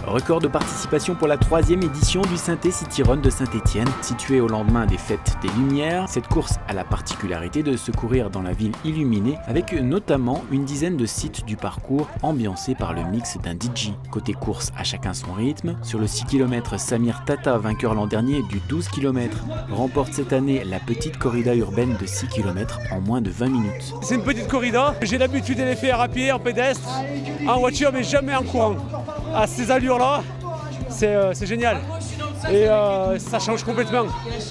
Record de participation pour la 3e édition du Synthé City Run de Saint-Étienne. Située au lendemain des Fêtes des Lumières, cette course a la particularité de se courir dans la ville illuminée, avec notamment une dizaine de sites du parcours ambiancés par le mix d'un DJ. Côté course, à chacun son rythme. Sur le 6 km, Samir Tata, vainqueur l'an dernier du 12 km, remporte cette année la petite corrida urbaine de 6 km en moins de 20 minutes. C'est une petite corrida, j'ai l'habitude de les faire à pied, en pédestre, en voiture, mais jamais en courant. À ces allures-là, c'est génial. Et ça change complètement.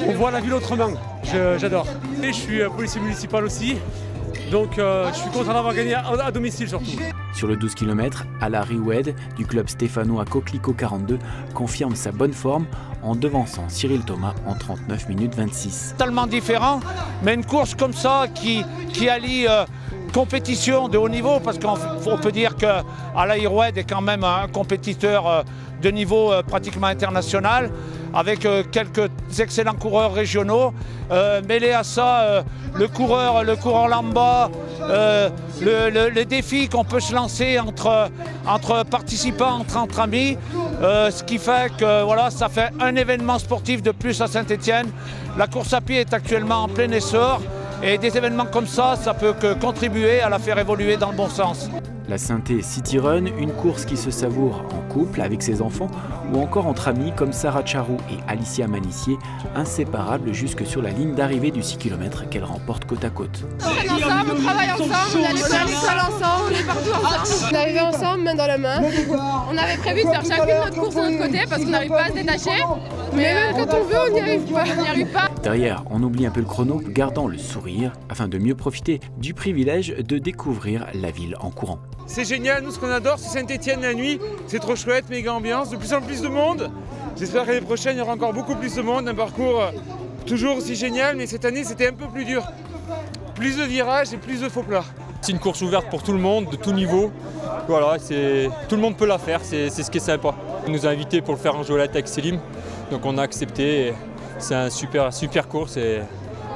On voit la ville autrement. J'adore. Et je suis policier municipal aussi. Donc je suis content d'avoir gagné à domicile surtout. Sur le 12 km, Ala Rioued du club stéphanois Coquelicot 42 confirme sa bonne forme en devançant Cyril Thomas en 39 minutes 26. Totalement différent, mais une course comme ça qui allie compétition de haut niveau, parce qu'on peut dire que Ala Rioued est quand même un compétiteur de niveau pratiquement international, avec quelques excellents coureurs régionaux. Mêlé à ça, le coureur lambda, le défi qu'on peut se lancer entre participants, entre amis, ce qui fait que voilà, ça fait un événement sportif de plus à Saint-Étienne. La course à pied est actuellement en plein essor et des événements comme ça peut que contribuer à la faire évoluer dans le bon sens. La Synthé City Run, une course qui se savoure en couple avec ses enfants ou encore entre amis comme Sarah Charou et Alicia Manissier, inséparables jusque sur la ligne d'arrivée du 6 km qu'elles remportent côte à côte. On traîne ensemble, on travaille ensemble, on allait à l'école ensemble, on est partout ensemble. On arrivait ensemble, main dans la main. On avait prévu de faire chacune notre course de notre côté parce qu'on n'arrive pas à se détacher. Mais même quand on veut, on n'y arrive pas. On n'y arrive pas. Derrière, on oublie un peu le chrono, gardant le sourire afin de mieux profiter du privilège de découvrir la ville en courant. C'est génial, nous ce qu'on adore c'est Saint-Étienne la nuit, c'est trop chouette, méga ambiance, de plus en plus de monde. J'espère que l'année prochaine il y aura encore beaucoup plus de monde, un parcours toujours aussi génial, mais cette année c'était un peu plus dur. Plus de virages et plus de faux plats. C'est une course ouverte pour tout le monde, de tout niveau. Voilà, tout le monde peut la faire, c'est ce qui est sympa. On nous a invités pour le faire en Jolette avec Selim, donc on a accepté. C'est un super course et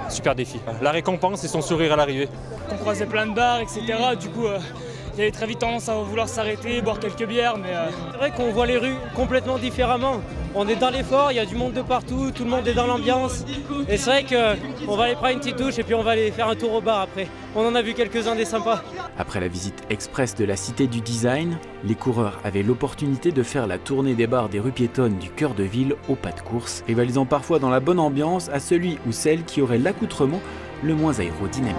un super défi. La récompense et son sourire à l'arrivée. On croisait plein de bars, etc. Du coup, il y avait très vite tendance à vouloir s'arrêter, boire quelques bières. Mais c'est vrai qu'on voit les rues complètement différemment. On est dans l'effort, il y a du monde de partout, tout le monde est dans l'ambiance. Et c'est vrai qu'on va aller prendre une petite douche et puis on va aller faire un tour au bar après. On en a vu quelques-uns des sympas. Après la visite express de la Cité du Design, les coureurs avaient l'opportunité de faire la tournée des bars des rues piétonnes du cœur de ville au pas de course, rivalisant parfois dans la bonne ambiance à celui ou celle qui aurait l'accoutrement le moins aérodynamique.